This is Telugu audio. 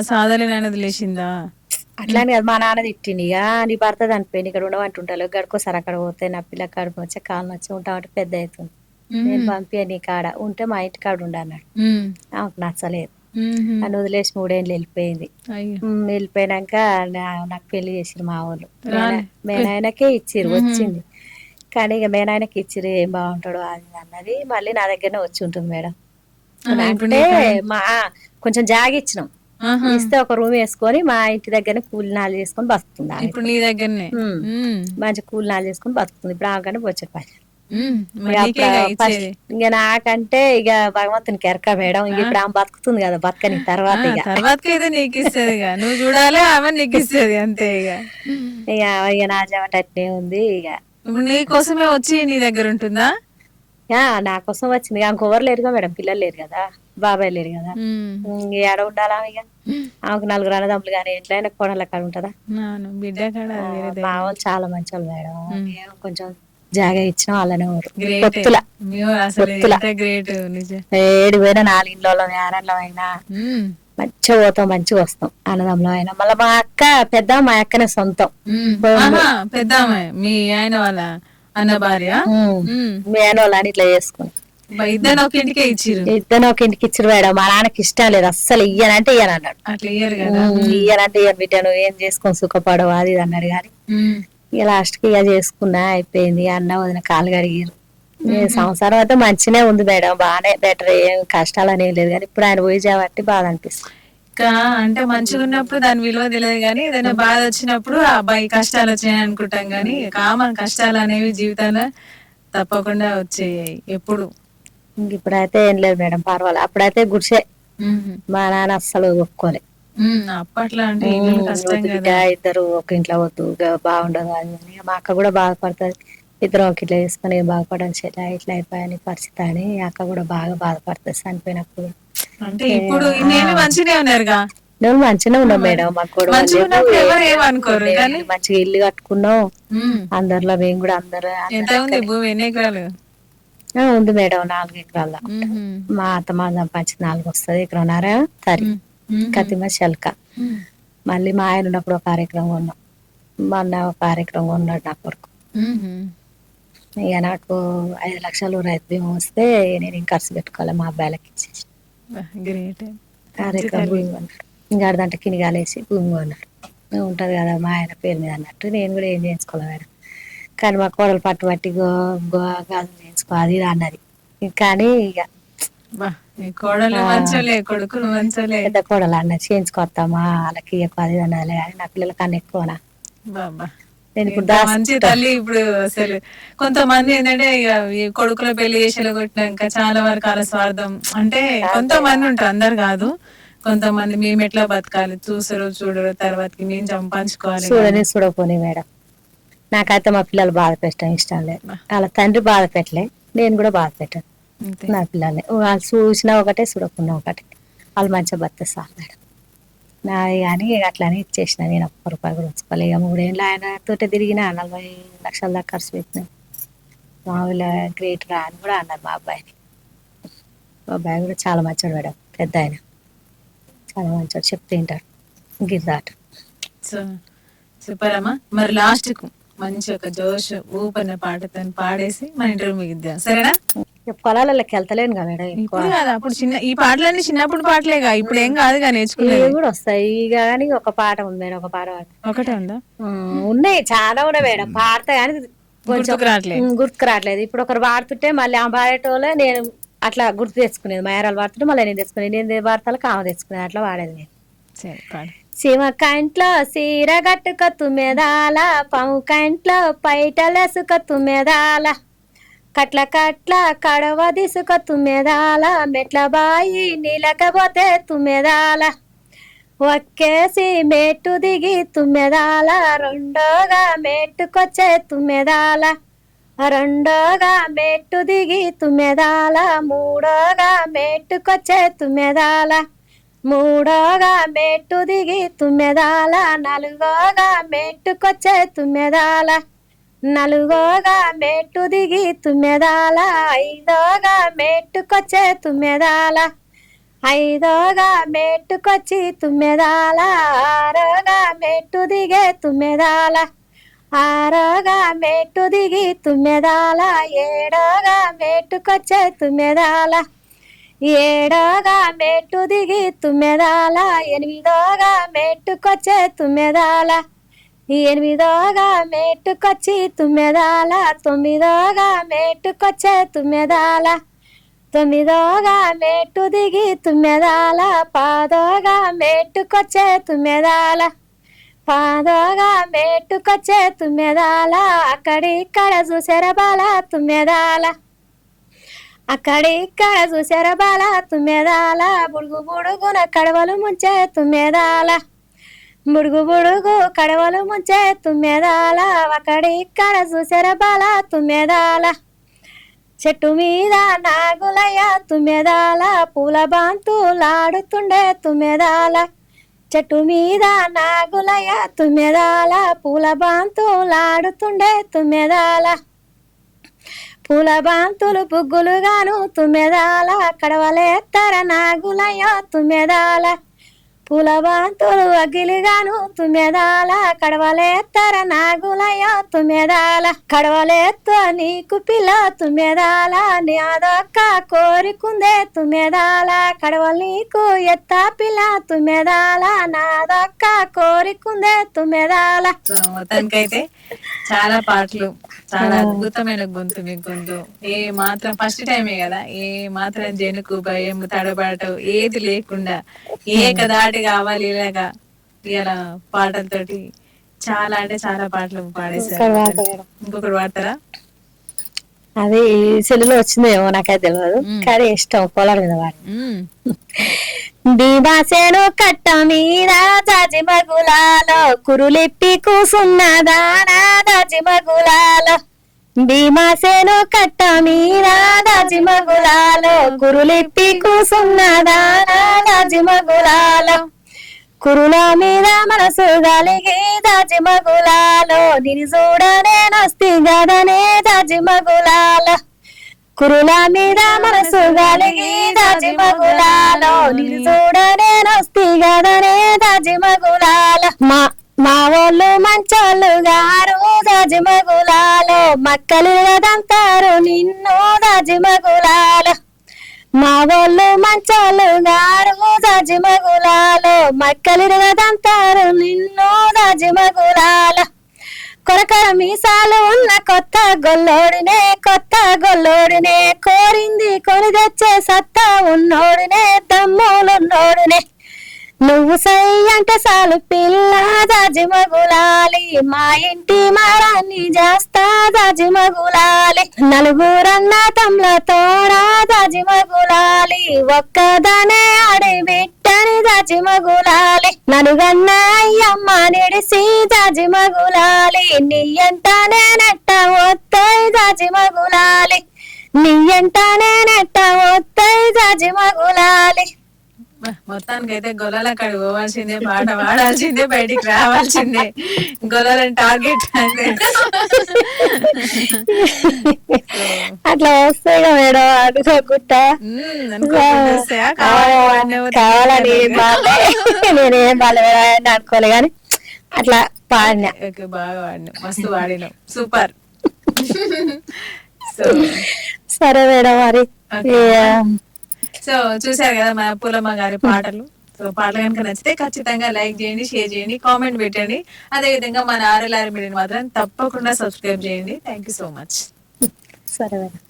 సాధలేనని వదిలేసిందా? అట్లా అని కాదు, మా నాన్న తిట్టిండు. ఇక నీ భర్త చనిపోయింది, ఇక్కడ ఉండమంటుంటారు, గడుకోసారి అక్కడ పోతే నా పిల్ల కడుపు వచ్చి కాళ్ళు వచ్చి ఉంటామంటే పెద్ద అవుతుంది, నేను పంపియ నీ కాడ ఉంటే మా ఇంటి కాడ ఉండు అన్నాడు. ఆమెకు నచ్చలేదు, అని వదిలేసి 3 ఏళ్ళు వెళ్ళిపోయింది. వెళ్ళిపోయినాక నాకు పెళ్లి చేసిరు మా వాళ్ళు. మేనాయనకే ఇచ్చిరు, వచ్చింది. కానీ ఇక మేనాయనకి ఇచ్చిరు, ఏం బాగుంటాడు అది అన్నది. మళ్ళీ నా దగ్గరనే వచ్చి ఉంటుంది మేడం. అంటే మా కొంచెం జాగిచ్చినాం, ఇస్తే ఒక రూమ్ వేసుకొని మా ఇంటి దగ్గర కూలినాలు చేసుకొని బతుకుతుంది. ఇప్పుడు నీ దగ్గరనే మంచి కూలినాలు చేసుకొని బతుకుతుంది. ఇప్పుడు ఆమెకంటే వచ్చే పైసలు ఇంకా నాకంటే ఇక భగవంతునికి ఎరక మేడం. ఇప్పుడు ఆమె బతుకుతుంది కదా, బతకని తర్వాత నీకు ఇస్తుంది, నువ్వు చూడాలి, ఆమె నీకు ఇస్తుంది అంతే. ఇక నా జమట అట్నే ఉంది. ఇక నీ కోసమే వచ్చి నీ దగ్గర ఉంటుందా? నా కోసం వచ్చింది. ఇంకొవరు లేరుగా మేడం, పిల్లలు లేరు కదా, బాబాయ్ లేరు కదా, ఏడ ఉండాలా? ఇక ఆమెకు 4 అన్నదమ్ములు కానీ ఎట్లయినా కోడళ్ళ కాడ ఉంటదా? మా వాళ్ళు చాలా మంచి వాళ్ళు మేడం. కొంచెం జాగా ఇచ్చిన వాళ్ళనే ఊరు పొత్తుల ఏడు పోయినా 4 ఇంట్లో నేరల్లో అయినా మంచిగా పోతాం, మంచిగా వస్తాం, అన్నదమ్ములం అయినా. మళ్ళీ మా అక్క పెద్ద, మా అక్కనే సొంతం. పెద్ద మీ ఆయన వాళ్ళ అన్న భార్య, మీ ఆయన వాళ్ళు అని ఇట్లా చేసుకుని ఇద్దరు ఒక ఇంటికి ఇచ్చిరు మేడం. మా నాన్నకి ఇష్టం లేదు అస్సలు, ఇయ్యనంటే ఇయ్యను అన్నాడు. ఇయ్యనంటే ఇయ్యను బిడ్డ, నువ్వు ఏం చేసుకొని సుఖపడవు అది ఇది అన్నాడు. కానీ ఇక లాస్ట్ కి ఇక చేసుకున్నా, అయిపోయింది. అన్న వదిన కాలు కడిగిరు. సంసారం అయితే మంచినే ఉంది మేడం, బాగానే బెటర్, ఏం కష్టాలు అనేవి లేదు. కానీ ఇప్పుడు ఆయన పోయి చేయబట్టి బాధ అనిపిస్తుంది. అంటే మంచిగా ఉన్నప్పుడు దాని విలువ తెలియదు, కానీ ఏదైనా బాధ వచ్చినప్పుడు ఆ అబ్బాయి కష్టాలు వచ్చాయని అనుకుంటాం. కానీ కామన్ కష్టాలు అనేవి జీవితంలో తప్పకుండా వచ్చేయాయి ఎప్పుడు. ఇప్పుడైతే ఏం లేదు మేడం, పర్వాలేదు. అప్పుడైతే గుడిసే, మా నాన్న అస్సలు ఒప్పుకోలే. అప్పట్లో అంటే ఇద్దరు ఒక ఇంట్లో వద్దు, బాగుండదు అది. మా అక్క కూడా బాధపడుతుంది, ఇద్దరం ఒక ఇట్లా చేసుకుని బాగుపడని ఇట్లా అయిపోయాని పరిస్థితి అని. అక్క కూడా బాగా బాధపడుతుంది చనిపోయినప్పుడు. అంటే ఇప్పుడు మంచిగా ఉన్నారుగా? మేము మంచిగా ఉన్నాం మేడం, మాకు కూడా మంచిగా ఇల్లు కట్టుకున్నాం అందరిలో. మేము కూడా అందరూ ఉంది మేడం, 4 ఎకరాల. మా అత్తమ్మ సంపాదించి 4 వస్తుంది, 1.5 ఎకరం తరి కతిమ శల్క. మళ్ళీ మా ఆయన ఉన్నప్పుడు 1 ఎకరం కొన్నాం, మా అన్న 1 ఎకరం కొన్నాడు నా కొరకు. ఇక నాకు 5 లక్షలు రైతు బీమా వస్తే నేను ఇంక ఖర్చు పెట్టుకోవాలి, మా అబ్బాయిలకి ఇచ్చేసి 1 ఎకరం భూమి కొన్నాడు. ఇంకా అర్ధంట కినిగాలేసి భూమి కొన్నాడు. ఉంటది కదా మా ఆయన పేరు మీద అన్నట్టు. నేను కూడా ఏం చేసుకోవాలి మేడం, కానీ మా కోడలు పట్టుబట్టి గాజులు చేయించుకో అది ఇది అన్నది. కానీ ఇక పెద్ద కోడలు అన్నది చేయించుకొస్తామా వాళ్ళకి ఇయ్యకు అది అన్నది. కానీ నా పిల్లల కన్నా ఎక్కువనా నేను ఇప్పుడు తల్లి. ఇప్పుడు అసలు కొంతమంది ఏంటంటే కొడుకుల పెళ్లి చేసేలా కొట్టినాక చాలా వరకు అలా స్వార్థం, అంటే కొంతమంది ఉంటారు, అందరు కాదు. కొంతమంది మేము ఎట్లా బతకాలి చూసరు చూడరు, తర్వాత మేము సంపాదించుకోవాలి. చూడపోనీ మేడం, నాకైతే మా పిల్లలు బాధ పెట్టడం ఇష్టం లేదు. వాళ్ళ తండ్రి బాధ పెట్టలే, నేను కూడా బాధ పెట్టాను నా పిల్లల్ని. వాళ్ళు చూసినా ఒకటే, చూడకున్నా ఒకటే, వాళ్ళు మంచిగా బతికే సార్ మేడం. నాది కానీ అట్లానే ఇచ్చేసిన, నేను ₹1 కూడా ఉంచుకోవాలి. ఇక 3 ఏళ్ళు ఆయన తోటే తిరిగిన 40 లక్షల దాకా ఖర్చు పెట్టిన. మామూలు గ్రేట్ రా అని కూడా అన్నారు మా అబ్బాయిని. మా అబ్బాయి కూడా చాలా మంచోడు మేడం, పెద్ద ఆయన చాలా మంచోడు, చెప్తే వింటాడు. గిరిదాట సూపర్ అమ్మా. మరి లాస్ట్ కు మంచి ఒక జోష్ ఊపన్న పాటతో పాడేసి మన ఇంటర్వ్యూ ముగిద్దాం, సరేనా? పొలాలకి వెళ్తలేను కదా మేడం, ఇప్పుడు కాదు అప్పుడు ఈ పాటలన్నీ చిన్నప్పుడు పాటలేగా, ఇప్పుడు ఏం కాదుగా నేర్చుకునేవి కూడా వస్తాయి. కానీ ఒక పాట ఉంది మేడం, ఒక పాట ఒకటే ఉందా? ఉన్నాయి, చాలా ఉన్నాయి మేడం, పాడతా కానీ గుర్తుకు రావట్లేదు. ఇప్పుడు ఒకరు పాడుతుంటే మళ్ళీ ఆ పాడేటోళ్ళే నేను అట్లా గుర్తు తెచ్చుకునేది. మాయరాలు పాడుతుంటే మళ్ళీ నేను తెచ్చుకునేది, నేను పాడతాలకు ఆమె తెచ్చుకునేది, అట్లా పాడేది నేను. శివ కంట్లో సీర గట్టుక తుమ్మెదాల, పాము కంట్లో పైటలేసుక తుమ్మెదాల, కట్ల కట్ల కడవ దిసుక తుమ్మెదాల, మెట్ల బాయి నీలకపోతే తుమ్మెదాల, ఒక్కేసి మెట్టు దిగి తుమ్మెదాల, రెండోగా మెట్టుకొచ్చే తుమ్మెదాల, రెండోగా మెట్టు దిగి తుమ్మెదాల, మూడోగా మెట్టుకొచ్చే తుమ్మెదాల, మూడోగా మెట్టు దిగి తుమ్మెదాల, నాలుగోగా మెట్టుకొచ్చే తుమ్మెదాల, నాలుగోగా మెట్టు దిగి తుమ్మెదాల, ఐదోగా మెట్టుకొచ్చే తుమ్మెదాల, ఐదోగా మెట్టుకొచ్చి తుమ్మెదాల ఆరోగా మెట్టు దిగే తుమ్మెదాల ఆరోగా మెట్టు దిగి తుమ్మెదాల ఏడోగా మెట్టుకొచ్చే తుమ్మెదాల ఏడోగా మెట్టు దిగి తుమ్మెదాల ఎనిమిదోగా మెట్టుకొచ్చే తుమ్మెదాల ఎనిమిదోగా మెట్టుకొచ్చి తుమ్మెదాల తొమ్మిదోగా మెట్టుకొచ్చే తుమ్మెదాల తొమ్మిదోగా మెట్టు దిగి తుమ్మెదాల పాదోగా మెట్టుకొచ్చే తుమ్మెదాల పాదోగా మెట్టుకొచ్చే తుమ్మెదాల అక్కడిక్కడ చూసారా బాల తుమ్మెదాల అక్కడిక్కడ చూసారా బాల తుమ్మెదాల బుడుగు బుడుగున కడవలు ముంచే తుమ్మెదాల బుడుగు బుడుగు కడవలు ముంచే తుమ్మెదాల అక్కడిక్కడ చూసారా బాల తుమ్మెదాల చెట్టు మీద నాగులయ్య తుమ్మెదాల పూల బాంతులాడుతుండే తుమ్మెదాల చెట్టు మీద నాగులయ్య తుమ్మెదాల పూల బాంతులాడుతుండే తుమ్మెదాల పూల బాంతులు పుగ్గులుగాను తుమ్మెదాల కడవలేత్తర నాగులయ్య తుమ్మెదాల పూల బాంతులు అగ్గిలిగాను తుమ్మెదాల కడవలేత్తర నాగులయ్య తుమ్మెదాల కడవలేత్త నీకు పిల్ల తుమ్మెదాల నీ అదొక్క కోరికుందే తుమ్మెదాల కడవలు నీకు ఎత్త పిల్ల తుమ్మెదాల నాదొక్క కోరికుందే తుమ్మెదాల. సో మొత్తానికైతే చాలా పాటలు, చాలా అద్భుతమైన గొంతు మీ గొంతు. ఏ మాత్రం ఫస్ట్ టైమే కదా, ఏ మాత్రం జనుకు భయం తడబడటం ఏది లేకుండా ఏకదాటి కావాలి ఇలాగా ఇలా పాటలతోటి చాలా అంటే చాలా పాటలు పాడేశారు. ఇంకొకటి పాడతారా? అది సెల్లులో వచ్చిందేమో నాకైతే తెలియదు, కానీ ఇష్టం పొలాల మీద వాడు. దీవాసేను కట్ట మీద జాజి మగులాలో కురులిప్పి కూసున్నదానా జాజి మగులాలో భీమాసేను కట్ట మీద జాజి మగులాలో కురులిప్పి కూసున్నదానా జాజి మగులాలో కురుల మీద మనసు గలిగి దాజి మగులాలో నిన్ను చూడనే నస్తి గదనే దాజి మగులాలో కురుల మీద మనసు గలిగి దాజి మగులాలో నిన్ను చూడనే నస్తి గదనే దాజి మగులాలో మా వాళ్ళు మంచోళ్ళు గారు దాజి మగులాలో మక్కలు గదంతారు నిన్ను దాజి మగులాలో మా వాళ్ళు మంచోళ్ళు గారు దాజి మగులాలో మక్కలు గదంతారు నిన్ను దాజి మగులాలో కొరకర మీసాలు ఉన్న కొత్త గొల్లోడినే కోరింది కొని తెచ్చే సత్తా ఉన్నోడినే దమ్ములున్నోడినే నువ్వు సై అంటే చాలు పిల్ల దాజి మగులాలి మా ఇంటి మారాన్ని చేస్తా దాజి మగులాలి నలుగురన్న తమ్లతోడా దాజి మగులాలి ఒక్కదానే ఆడి బిట్టని దాజి మగులాలి నలుగన్న అయ్యమ్మ నిడిసి దాజి మగులాలి నీ ఎంటనే నెట్ట వస్తాయి దాజి మగులాలి నీ ఎంటనే నెట్ట వస్తాయి దాజి మగులాలి. మొత్తానికి అయితే గొల్లల కాడికి పోవాల్సిందే, పాట పాడాల్సిందే, బయటికి రావాల్సిందే. గొల్లలని టార్గెట్ అట్లా వస్తాయి మేడం అనుకోకుండా కావాలని నేనేం బాగా అనుకోలే కానీ అట్లా పాడినా. బాగా వాడిన, మస్తు వాడిన, సూపర్. సరే మేడం మరి. సో చూసారు కదా మన పూలమ్మ గారి పాటలు. సో పాటలు కనుక నచ్చితే ఖచ్చితంగా లైక్ చేయండి, షేర్ చేయండి, కామెంట్ పెట్టండి. అదే విధంగా మన RLR మీడియాని మాత్రం తప్పకుండా సబ్స్క్రైబ్ చేయండి. Thank you so much. సరే మేడం.